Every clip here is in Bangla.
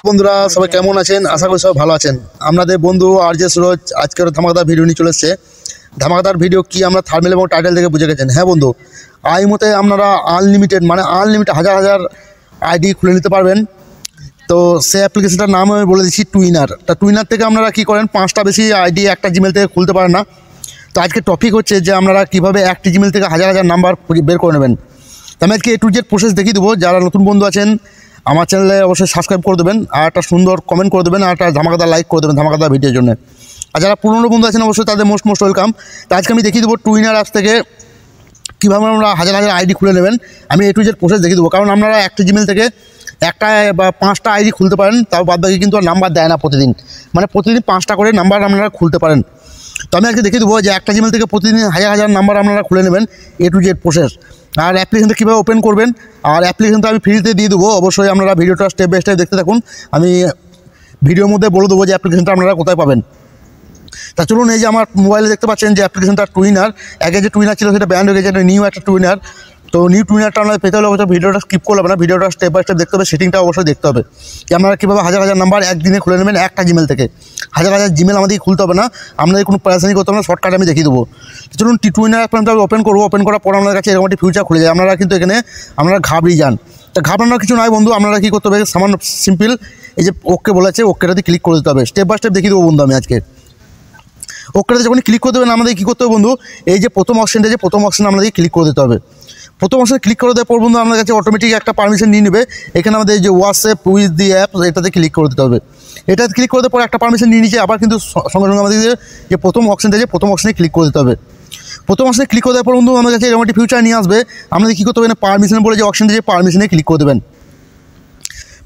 বন্ধুরা সবাই কেমন আছেন? আশা করি সবাই ভালো আছেন। আমাদের বন্ধু আরজে সুরজ আজকের ধামাকাদার ভিডিও নিয়ে চলে এসেছে। ধামাকাদার ভিডিও কি আমরা থাম্বনেল এবং টাইটেল থেকে বুঝে গেছেন। হ্যাঁ বন্ধু, এই মতে আপনারা আনলিমিটেড হাজার হাজার আইডি খুলে নিতে পারবেন। তো সেই অ্যাপ্লিকেশনটার নাম আমি বলে দিচ্ছি টুইনার। তা টুইনার থেকে আপনারা কী করেন, 5টা বেশি আইডি একটা জিমেল থেকে খুলতে পারেন না। তো আজকে টপিক হচ্ছে যে আপনারা কীভাবে একটি জিমেল থেকে হাজার হাজার নাম্বার বের করে নেবেন। তো আমি আজকে A to Z প্রসেস দেখিয়ে দেবো। যারা নতুন বন্ধু আছেন আমার চ্যানেলে অবশ্যই সাবস্ক্রাইব করে দেবেন, আর একটা সুন্দর কমেন্ট করে দেবেন, আর একটা ধামাকাদার লাইক করে দেবেন ধামাকাদার ভিডিওর জন্য। আর যারা পুরনো বন্ধু আছেন অবশ্যই তাদের মোস্ট ওয়েলকাম। তো আজকে আমি দেখিয়ে দেবো টুইনার অ্যাপস থেকে কীভাবে আমরা হাজার হাজার আইডি খুলে নেবেন। আমি A to Z প্রসেস দেখিয়ে দেবো, কারণ আপনারা একটা জিমেল থেকে একটা বা 5টা আইডি খুলতে পারেন, তাও বাদ বাকি কিন্তু আর নাম্বার দেয় না প্রতিদিন। মানে প্রতিদিন 5টা করে নাম্বার আপনারা খুলতে পারেন। তো আমি আজকে দেখিয়ে দেবো যে একটা জিমেল থেকে প্রতিদিন হাজার হাজার নাম্বার আপনারা খুলে নেবেন, A to Z প্রসেস। আর অ্যাপ্লিকেশনটা কীভাবে ওপেন করবেন, আর অ্যাপ্লিকেশনটা আমি ফ্রিতে দিয়ে দেবো। অবশ্যই আপনারা ভিডিওটা স্টেপ বাই স্টেপ দেখতে থাকুন। আমি ভিডিওর মধ্যে বলে দেবো যে অ্যাপ্লিকেশনটা আপনারা কোথায় পাবেন। তা চলুন, এই যে আমার মোবাইলে দেখতে পাচ্ছেন যে অ্যাপ্লিকেশনটা টুইনার। আগে যে টুইনার ছিল সেটা ব্যান্ড হয়ে গেছে, এটা নিউ একটা টুইনার। তো নিউ টুইনারটা আপনাদের পেতে হলে অবশ্যই ভিডিওটা স্কিপ করলে হবে না, ভিডিওটা স্টেপ বাই স্টেপ দেখতে হবে, সেটিংটা অবশ্যই দেখতে হবে যে আপনারা কীভাবে হাজার হাজার নাম্বার একদিনে খুলে নেবেন একটা জিমেল থেকে। হাজার হাজার জিমেল আমাদেরকে খুলতে হবে না, আপনাদের কোনো প্যারাসানি করতে হবে না, শর্টকাট আমি দেখিয়ে দেবো। চলুন টুইনার অ্যাপটা ওপেন করবো। ওপেন করার পর আপনার কাছে এরকম একটি ফিউচার খুলে যায়। আপনারা কিন্তু এখানে আপনারা ঘাবড়িয়ে যান। তা ঘাবড়ানোর কিছু নয় বন্ধু, আপনারা কী করতে হবে, সামান্য সিম্পল এই যে ওকে বলেছে, ওকেটাতে ক্লিক করে দিতে হবে। স্টেপ বাই স্টেপ দেখিয়ে দেবো বন্ধু আমি আজকে। ওকেটাতে যখন ক্লিক করে দেবেন আমাদের কী করতে হবে বন্ধু, এই যে প্রথম অপশানটা, যে প্রথম অপশানে আমাদেরকে ক্লিক করে দিতে হবে। প্রথম অপশানে ক্লিক করে দেওয়ার পর বন্ধু আপনার কাছে অটোমেটিক একটা পারমিশন নিয়ে নেবে। এখানে আমাদের এই যে হোয়াটসঅ্যাপ উইথ দি অ্যাপ, এটাতে ক্লিক করে দিতে হবে। এটাতে ক্লিক করে দেওয়ার পর একটা পারমিশন নিয়ে নিচ্ছে, আবার কিন্তু সঙ্গে সঙ্গে আমাদের যে প্রথম অপশানটা, যে প্রথম অপশানে ক্লিক করে দিতে হবে। প্রথম অপশানে ক্লিক করে দেওয়ার পর বন্ধু আমাদের কাছে এরকম একটি ফিউচার নিয়ে আসবে। আপনাদের কী করতে হবে, পারমিশন বলে যে অপশানটা, যে পারমিশনে ক্লিক করে দেবেন।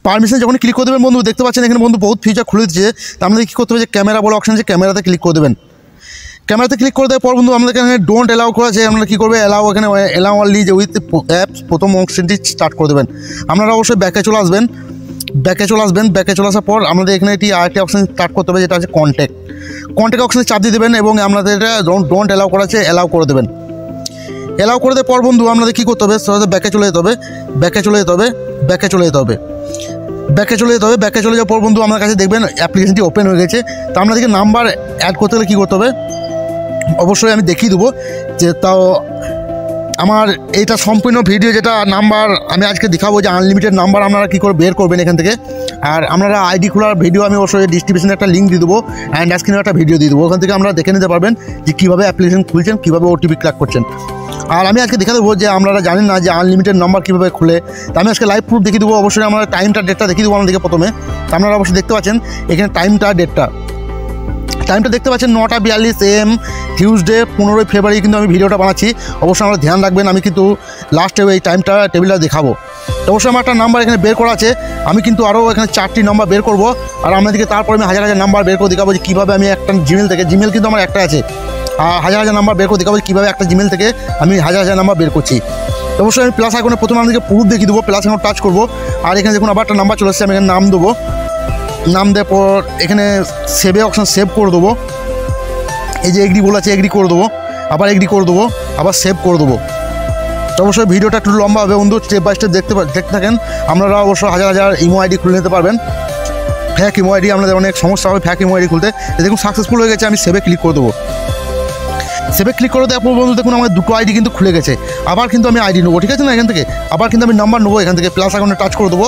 পারমিশন যখন ক্লিক করে দেবেন বন্ধু দেখতে পাচ্ছেন এখানে বন্ধু বহুত ফিউচার খুলে দিচ্ছে। তো আপনাদের কী করতে হবে, যে ক্যামেরা বলে অপশান, যে ক্যামেরাতে ক্লিক করে দেবেন। ক্যামেরাতে ক্লিক করে দেওয়ার পর বন্ধু আমাদের এখানে ডোন্ট অ্যালাউ করা আছে। আপনারা কী করবে, এখানে অ্যালাউ অনলি যে উইথ অ্যাপস প্রথম অপশানটি স্টার্ট করে দেবেন। আপনারা অবশ্যই ব্যাকে চলে আসবেন। ব্যাকে চলে আসার পর আমাদের এখানে আরেকটি অপশান স্টার্ট করতে হবে, যেটা আছে কন্ট্যাক্ট অপশানে চাপ দিয়ে দেবেন, এবং আপনাদের এটা ডোন্ট অ্যালাউ করা আছে, অ্যালাউ করে দেবেন। অ্যালাউ করে দেওয়ার পর বন্ধু আপনাদের কী করতে হবে, ব্যাকে চলে যেতে হবে। ব্যাকে চলে যাওয়ার পর বন্ধু আমার কাছে দেখবেন অ্যাপ্লিকেশনটি ওপেন হয়ে গেছে। তো আপনাদেরকে নাম্বার অ্যাড করতে হলে কী করতে হবে, অবশ্যই আমি দেখিয়ে দেবো। যে তাও আমার এইটা সম্পূর্ণ ভিডিও, যেটা নাম্বার আমি আজকে দেখাবো, যে আনলিমিটেড নাম্বার আপনারা কী করে বের করবেন এখান থেকে। আর আপনারা আইডি খোলার ভিডিও আমি অবশ্যই ডিসক্রিপশনে একটা লিঙ্ক দিয়ে দেবো, অ্যান্ড স্ক্রিনে একটা ভিডিও দিয়ে দেবো। ওখান থেকে আপনারা দেখে নিতে পারবেন যে কীভাবে অ্যাপ্লিকেশন খুলছেন, কীভাবে ওটিপি ক্র্যাক করছেন। আর আমি আজকে দেখে দেবো যে আপনারা জানেন না যে আনলিমিটেড নাম্বার কীভাবে খুলে। তো আমি আজকে লাইভ প্রুফ দেখিয়ে দেবো। অবশ্যই আমরা টাইমটা ডেটটা দেখিয়ে দেবো আপনাদেরকে প্রথমে। তো আপনারা অবশ্যই দেখতে পাচ্ছেন এখানে টাইমটা দেখতে পাচ্ছেন 9:42 AM টিউসডে 15 ফেব্রুয়ারি কিন্তু আমি ভিডিওটা বানাচ্ছি। অবশ্যই আমরা ধ্যান রাখবেন, আমি কিন্তু লাস্টে এই টাইমটা টেবিলটা দেখাবো। তো অবশ্যই আমার একটা নাম্বার এখানে বের করা আছে। আমি কিন্তু আরও এখানে 4টি নাম্বার বের করবো, আর আপনাদেরকে তারপরে আমি হাজার হাজার নাম্বার বের করে দেখাবো যে কীভাবে আমি একটা জিমেল থেকে, জিমেল কিন্তু আমার একটা আছে, আর হাজার হাজার নাম্বার বের করে দেখাবো কীভাবে একটা জিমেল থেকে আমি হাজার হাজার নাম্বার বের করছি। তো অবশ্যই আমি প্লাস আইকনে প্রথমে আপনাদেরকে প্রুফ দেখিয়ে দেবো। প্লাস এখন টাচ করবো, আর এখানে দেখুন আবার একটা নাম্বার চলে এসেছে। আমি এখানে নাম দেবো। নাম দেওয়ার পর এখানে সেভে অপশান সেভ করে দেবো। এই যে এগ্রি বলে আছে, এগ্রি করে দেবো, আবার এগ্রি করে দেবো, আবার সেভ করে দেবো। তো অবশ্যই ভিডিওটা একটু লম্বা হবে বন্ধু, স্টেপ বাই স্টেপ দেখতে থাকেন। আপনারা অবশ্যই হাজার হাজার ইমো আইডি খুলে নিতে পারবেন। ফ্যাক ইমো আইডি আপনাদের অনেক সমস্যা হবে ফ্যাক ইমো আইডি খুলতে। দেখুন সাকসেসফুল হয়ে গেছে। আমি সেভে ক্লিক করে দেবো। সেভে ক্লিক করে দেওয়ার পর বন্ধু দেখুন আমার 2টো আইডি কিন্তু খুলে গেছে। আবার কিন্তু আমি আইডি নেবো, ঠিক আছে না, এখান থেকে আবার কিন্তু আমি নাম্বার নেবো। এখান থেকে প্লাস আইকনে টাচ করে দেবো।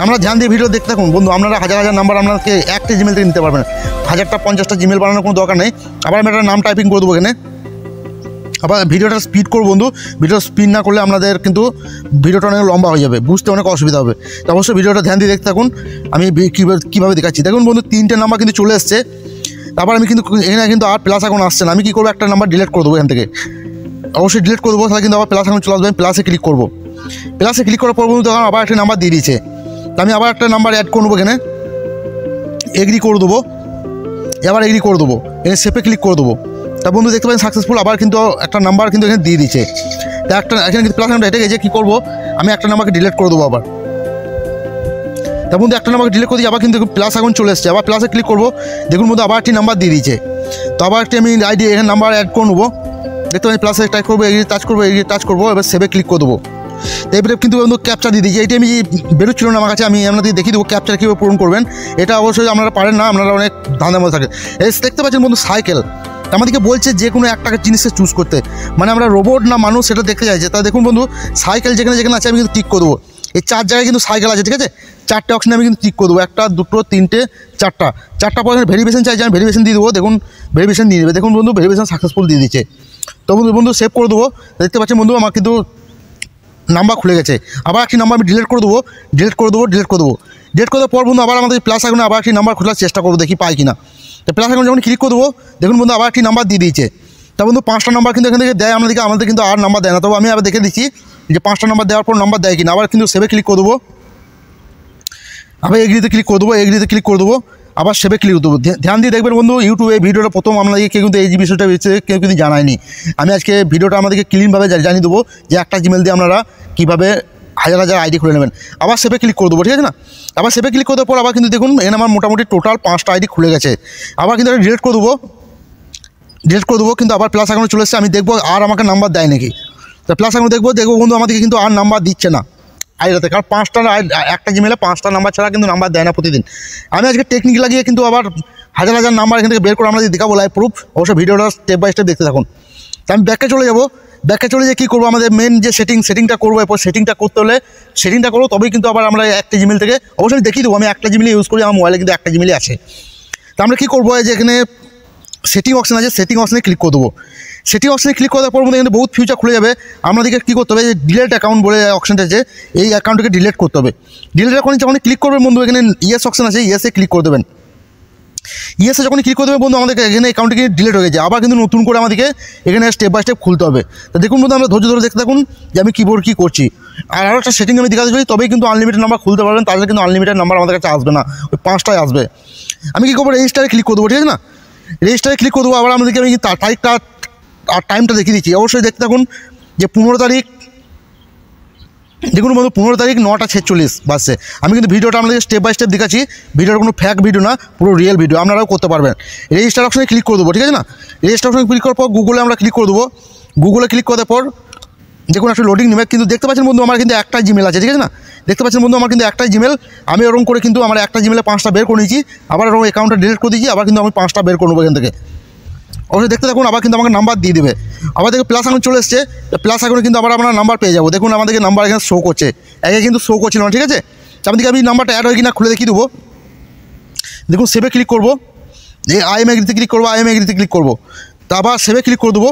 আমরা ধ্যান দিয়ে ভিডিও দেখতে থাকুন বন্ধু। আপনারা হাজার হাজার নাম্বার আপনাকে একটা জিমেল থেকে নিতে পারবেন। 1000টা 50টা জিমেল বানানোর কোনো দরকার নেই। আবার আমি একটা নাম টাইপিং করে দেবো এখানে। আবার ভিডিওটা স্পিড করবো বন্ধু। ভিডিও স্পিড না করলে আপনাদের কিন্তু ভিডিওটা অনেক লম্বা হয়ে যাবে, বুঝতে অনেক অসুবিধা হবে। তো অবশ্যই ভিডিওটা ধ্যান দিয়ে দেখতে থাকুন। আমি কীভাবে দেখাচ্ছি দেখুন বন্ধু, 3টে নাম্বার কিন্তু চলে এসছে। তারপর আমি কিন্তু এখানে কিন্তু আর প্লাস এখন আসছে না। আমি কী করবো, একটা নাম্বার ডিলিট করে দেবো এখান থেকে। অবশ্যই ডিলিট করে দেবো, তাহলে কিন্তু আবার প্লাস এখন চলে আসবে। আমি প্লাসে ক্লিক করবো। প্লাসে ক্লিক করার পর বন্ধু তখন আবার একটা নাম্বার দিয়ে দিয়েছে। তো আমি আবার একটা নাম্বার অ্যাড করে নেবো এখানে, এগ্রি করে দেবো, এবার এগ্রি করে দেবো, এখানে সেপে ক্লিক করে দেবো। তা বন্ধু দেখতে পাচ্ছেন সাকসেসফুল। আবার কিন্তু একটা নাম্বার কিন্তু এখানে দিয়ে দিচ্ছে। তা একটা এখানে কিন্তু প্লাস নাম্বার হেঁটে গেছে। কী করবো, আমি একটা নাম্বারকে ডিলিট করে দেবো আবার। তা বন্ধু একটা নাম্বারকে ডিলিট করে দিই, আবার কিন্তু প্লাস এখন চলে এসছে। আবার প্লাসে ক্লিক করবো, দেখুন বন্ধু আবার একটি নাম্বার দিয়ে দিয়েছে। তো আবার একটি আমি আইডি এখানে নাম্বার অ্যাড করে নেবো। দেখতে পাচ্ছি প্লাসে টাচ করবো, এগিয়ে টাচ করবো, এবার সেভে ক্লিক করে দেবো। এবারে কিন্তু বন্ধু ক্যাপচা দিয়ে দিয়েছি, এইটা আমি বেরোচ্ছিল না আমার কাছে, আমি আপনাদের দেখিয়ে দেবো ক্যাপচার কীভাবে পূরণ করবেন। এটা অবশ্যই আপনারা পারেন না, আপনারা অনেক ধাঁধার মধ্যে থাকে। এই দেখতে পাচ্ছেন বন্ধু সাইকেল, আমাদেরকে বলছে যে কোনো একটা জিনিসকে চুজ করতে, মানে আমরা রোবট না মানুষ সেটা দেখতে চাইছে। তা দেখুন বন্ধু সাইকেল যেখানে যেখানে আছে আমি কিন্তু টিক করে দেবো। এই 4 জায়গায় কিন্তু সাইকেল আছে, ঠিক আছে, 4টে অপশানে আমি কিন্তু টিক করে দেবো, 1 2 3 4টা পর ভেরিফিকেশন চাইছে, আমি ভেরিফিকেশন দিয়ে দেবো। দেখুন ভেরিফিকেশন দিয়ে দেবে, দেখুন বন্ধু ভেরিফিকেশন সাকসেসফুল দিয়ে দিচ্ছে। তো বন্ধু সেভ করে দেবো। দেখতে পাচ্ছেন বন্ধু আমার কিন্তু নাম্বার খুলে গেছে। আবার একটি নাম্বার আমি ডিলিট করে দেবো। ডিলিট করে দেওয়ার পর বন্ধু আবার আমাদের প্লাস আইকনে আবার একটি নাম্বার খোলার চেষ্টা করবো, দেখি পাই কিনা। তো প্লাস আইকনে যখন ক্লিক করে দেবো দেখুন বন্ধু আবার একটি নাম্বার দিয়ে দিয়েছে। তা বন্ধু 5টা নাম্বার কিন্তু এখান থেকে দেয় আমাদের কিন্তু আর নাম্বার দেয় না। তবে আমি আবার দেখে দিচ্ছি যে 5টা নাম্বার দেওয়ার পর নাম্বার দেয় কিনা। আবার কিন্তু সেভে ক্লিক করে দেবো, আবার এগ্রিতে ক্লিক করে দেবো, আবার সেভে ক্লিক করে দেবো। ধ্যান দিয়ে দেখবেন বন্ধু ইউটিউবে ভিডিওটা প্রথম আপনাদেরকে কেউ কিন্তু এই বিষয়টা কেউ কিন্তু জানায়নি। আমি আজকে ভিডিওটা আমাদেরকে ক্লিনভাবে জানিয়ে দেবো যে একটা জিমেল দিয়ে আপনারা কীভাবে হাজার আইডি খুলে নেবেন। আবার সেভে ক্লিক করে দেবো, ঠিক আছে না। আবার সেভে ক্লিক করে দেওয়ার পর আবার কিন্তু দেখুন এখানে আমার মোটামুটি টোটাল 5টা আইডি খুলে গেছে। আবার কিন্তু ডিলিট করে দেবো, কিন্তু আবার প্লাস আইকনে চলে এসেছে। আমি দেখবো আর আমাকে নাম্বার দেয় নাকি। তো প্লাস আইকনে দেখবো বন্ধু আমাদেরকে কিন্তু আর নাম্বার দিচ্ছে না আইডিতে, কারণ 5টা একটা জিমেলে 5টা নাম্বার ছাড়া কিন্তু নাম্বার দেয় না প্রতিদিন। আমি আজকে টেকনিক লাগিয়ে কিন্তু আবার হাজার নাম্বার এখান থেকে বের করে আমাদের দেখাবো লাইভ প্রুফ। অবশ্যই ভিডিওটা স্টেপ বাই স্টেপ দেখতে থাকুন। তো আমি ব্যাকে চলে যাবো, কী করবো আমাদের মেন যে সেটিংটা করবো, এরপর সেটিংটা করতে হলে সেটিংটা করবো, তবেই কিন্তু আবার আমরা একটা জিমেল থেকে অবশ্যই দেখিয়ে দেবো। আমি একটা জিমেলে ইউজ করি, আমার মোবাইলে কিন্তু একটা জিমেলই আছে। তো আমরা কী করবো, যে এখানে সেটিং অপশান আছে, সেটিং অপশানে ক্লিক করে দেবো। সেটিং অপশানে ক্লিক করার পর এখানে বহুত ফিউচার খুলে যাবে। আমাদেরকে কী করতে হবে, যে ডিলেট অ্যাকাউন্ট বলে অপশানটা আছে, এই অ্যাকাউন্টকে ডিলিট করতে হবে। ডিলিট অ্যাকাউন্টে যখন ক্লিক করবেন বন্ধু এখানে ইয়েস অপশান আছে, ইয়েসে ক্লিক করে দেবেন। ইয়েসে যখন ক্লিক করে দেবেন বন্ধু আমাদেরকে এখানে অ্যাকাউন্টে ডিলিট হয়ে গেছে। আবার কিন্তু নতুন করে আমাদেরকে এখানে স্টেপ বাই স্টেপ খুলতে হবে। তো দেখুন বন্ধু আমরা ধৈর্য ধরে দেখতে থাকুন যে আমি কিবোর্ড কী করছি। আর আরও একটা সেটিং আমি দেখাতে চাই, তবেই কিন্তু আনলিমিটেড নাম্বার খুলতে পারবেন, তাহলে কিন্তু আনলিমিটেড নাম্বার আমাদের কাছে আসবে না, ওই 5টাই আসবে। আমি কী করবো, রেজিস্টারে ক্লিক করে দেবো, ঠিক আছে না। রেজিস্টারে ক্লিক করে দেবো। আবার আমাদেরকে আমি তারিখটা আর টাইমটা দেখিয়ে দিচ্ছি, অবশ্যই দেখতে থাকুন যে 15 তারিখ। দেখুন বন্ধু 15 তারিখ 9টা 46 বাজছে। আমি কিন্তু ভিডিওটা আপনাদের স্টেপ বাই স্টেপ দেখাচ্ছি, ভিডিওটা কোনো ফ্যাক ভিডিও না, পুরো রিয়েল ভিডিও, আপনারাও করতে পারবেন। রেজিস্টার অপশনে ক্লিক করে দেবো, ঠিক আছে না। রেজিস্টার অপশনে ক্লিক করার পর গুগলে আমরা ক্লিক করে দেবো। গুগলে ক্লিক করার পর দেখুন একটা লোডিং নেবে, কিন্তু দেখতে পাচ্ছেন বন্ধু আমার কিন্তু একটাই জিমেল আছে, ঠিক আছে না। দেখতে পাচ্ছেন বন্ধু আমার কিন্তু একটাই জিমেল। আমি এরকম করে কিন্তু আমার একটা জিমেলে 5টা বের করে নিয়েছি, আবার এরকম অ্যাকাউন্টটা ডিলিট করে দিয়েছি, আবার কিন্তু আমি 5টা বের করে নেবো এখান থেকে। অবশ্যই দেখতে থাকুন, আবার কিন্তু আমাকে নাম্বার দিয়ে দেবে। আবার দেখে প্লাস আইকন চলে এসছে, প্লাস আইকনে কিন্তু আবার আমরা নাম্বার পেয়ে যাবো। দেখুন আমাদেরকে নাম্বার এখানে শো করছে, আগে কিন্তু শো করছিল না, ঠিক আছে। আমাদেরকে আমি নাম্বারটা অ্যাড হয় কিনা খুলে দেখিয়ে দেবো। দেখুন সেভে ক্লিক করবো, এই আইএম এগ্রিতে ক্লিক করবো, তো আবার সেভে ক্লিক করে দেবো।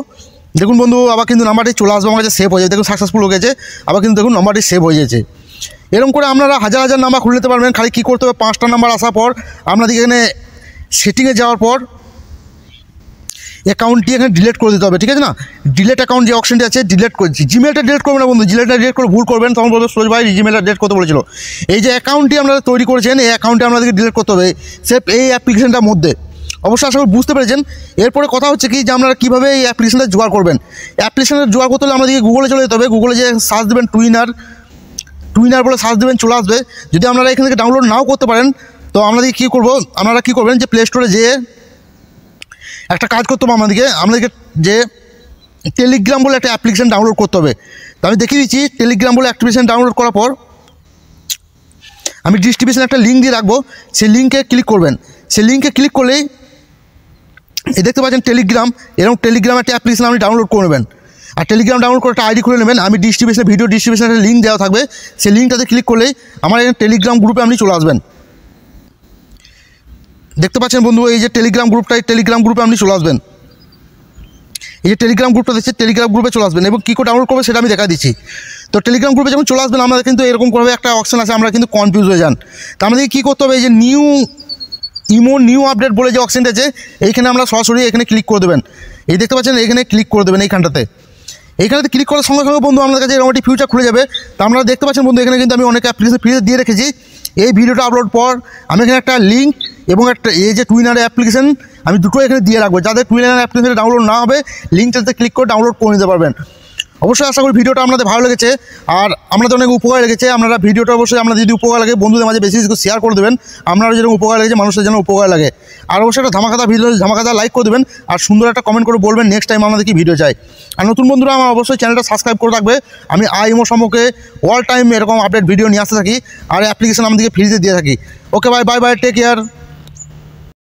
দেখুন বন্ধু আবার কিন্তু নাম্বারটি চলে আসবে আমার কাছে, সেভ হয়ে যাবে। দেখুন সাকসেসফুল হয়ে গেছে, আবার কিন্তু দেখুন নাম্বারটি সেভ হয়ে গেছে। এরকম করে আপনারা হাজার নাম্বার খুলে নিতে পারবেন। খালি কী করতে হবে, 5টা নাম্বার আসার পর আপনাদেরকে এখানে সেটিংয়ে যাওয়ার পর অ্যাকাউন্টটি এখানে ডিলিট করে দিতে হবে, ঠিক আছে না। ডিলিট অ্যাকাউন্ট যে অপশনটি আছে ডিলিট করেছি। জিমেলটা ডিলিট করবেন না বন্ধু, জিমেলটা ডিলিট করে ভুল করবেন, তখন বলবে সুরজ ভাই জিমেলটা ডিলিট করতে বলেছিল। এই যে অ্যাকাউন্টটি আপনারা তৈরি করেছেন, এই অ্যাকাউন্টে আপনাদেরকে ডিলিট করতে হবে সেফ এই অ্যাপ্লিকেশনটার মধ্যে। অবশ্যই আশা করি বুঝতে পেরেছেন। এরপরে কথা হচ্ছে কি, যে আপনারা কীভাবে এই অ্যাপ্লিকেশনটা জোগাড় করবেন। অ্যাপ্লিকেশনটা জোগাড় করতে হলে আমাদেরকে গুগলে চলে যেতে হবে। গুগলে যে সার্চ দেবেন টুইনার বলে সার্চ দেবেন, চলে আসবে। যদি আপনারা এখান থেকে ডাউনলোড নাও করতে পারেন, তো আপনারা কী করবেন, যে প্লে স্টোরে যেয়ে একটা কাজ করতে হবে। আমাদেরকে যে টেলিগ্রাম বলে একটা অ্যাপ্লিকেশান ডাউনলোড করতে হবে। তো আমি দেখিয়ে দিচ্ছি, টেলিগ্রাম বলে অ্যাপ্লিকেশান ডাউনলোড করার পর আমি ডিসক্রিপশনে একটা লিঙ্ক দিয়ে রাখবো, সেই লিঙ্কে ক্লিক করবেন। সেই লিঙ্কে ক্লিক করলেই এই দেখতে পাচ্ছেন টেলিগ্রাম, এরকম টেলিগ্রাম একটা অ্যাপ্লিকেশান আপনি ডাউনলোড করে নেবেন। আর টেলিগ্রাম ডাউনলোড করে একটা আইডি খুলে নেবেন। আমি ভিডিও ডিসক্রিপশনে একটা লিঙ্ক দেওয়া থাকবে, সেই লিঙ্কটাতে ক্লিক করলেই আমার এখানে টেলিগ্রাম গ্রুপে আপনি চলে আসবেন। দেখতে পাচ্ছেন বন্ধু এই যে টেলিগ্রাম গ্রুপে আপনি চলে আসবেন। এই যে টেলিগ্রাম গ্রুপটা দেখছি, টেলিগ্রাম গ্রুপে চলে আসবেন এবং কী করে ডাউনলোড করবে সেটা আমি দেখা দিচ্ছি। তো টেলিগ্রাম গ্রুপে যখন চলে আসবেন আমাদের কিন্তু এরকম করে একটা অপশান আছে, আমরা কিন্তু কনফিউজ হয়ে যান। তো আমাদের কী করতে হবে, এই যে নিউ আপডেট বলে যে অপশানটা আছে, এইখানে আমরা সরাসরি এখানে ক্লিক করে দেবেন। এই দেখতে পাচ্ছেন এখানে ক্লিক করে দেবেন এইখানটাতে ক্লিক করার সঙ্গে সঙ্গে বন্ধু আমাদের কাছে এরকম একটি ফিউচার খুলে যাবে। তো আপনারা দেখতে পাচ্ছেন বন্ধু এখানে কিন্তু আমি অনেক অ্যাপ্লিকেশন ফ্রিতে দিয়ে রেখেছি। এই ভিডিওটা আপলোড পর আমি এখানে একটা লিঙ্ক এবং একটা এই যে টুইনারের অ্যাপ্লিকেশন আমি দুটো এখানে দিয়ে রাখবো, যাদের টুইনারের অ্যাপ্লিকেশন ডাউনলোড না হবে লিঙ্কটাতে ক্লিক করে ডাউনলোড করে নিতে পারবেন। অবশ্যই আশা করি ভিডিওটা আপনাদের ভালো লেগেছে আর আপনাদের অনেক উপকার লেগেছে। আপনারা ভিডিওটা অবশ্যই আপনাদের যদি উপকার লাগে বন্ধুদের মাঝে বেশি বেশি শেয়ার করে দেবেন, আপনারা যেরকম উপকার লেগেছে মানুষের যেন উপকার লাগে। আর অবশ্যই একটা ধামাকাদার ভিডিও ধামাকাদার লাইক করে দেবেন আর সুন্দর একটা কমেন্ট করে বলবেন নেক্সট টাইম আপনাদের কি ভিডিও চাই। আর নতুন বন্ধুরা আমার অবশ্যই চ্যানেলটা সাবস্ক্রাইব করে রাখবে। আমি আইএমও সম্পর্কে অল টাইম এরকম আপডেট ভিডিও নিয়ে আসতে থাকি আর অ্যাপ্লিকেশন আমাদেরকে ফ্রিতে দিয়ে থাকি। Okay bye bye bye, take care.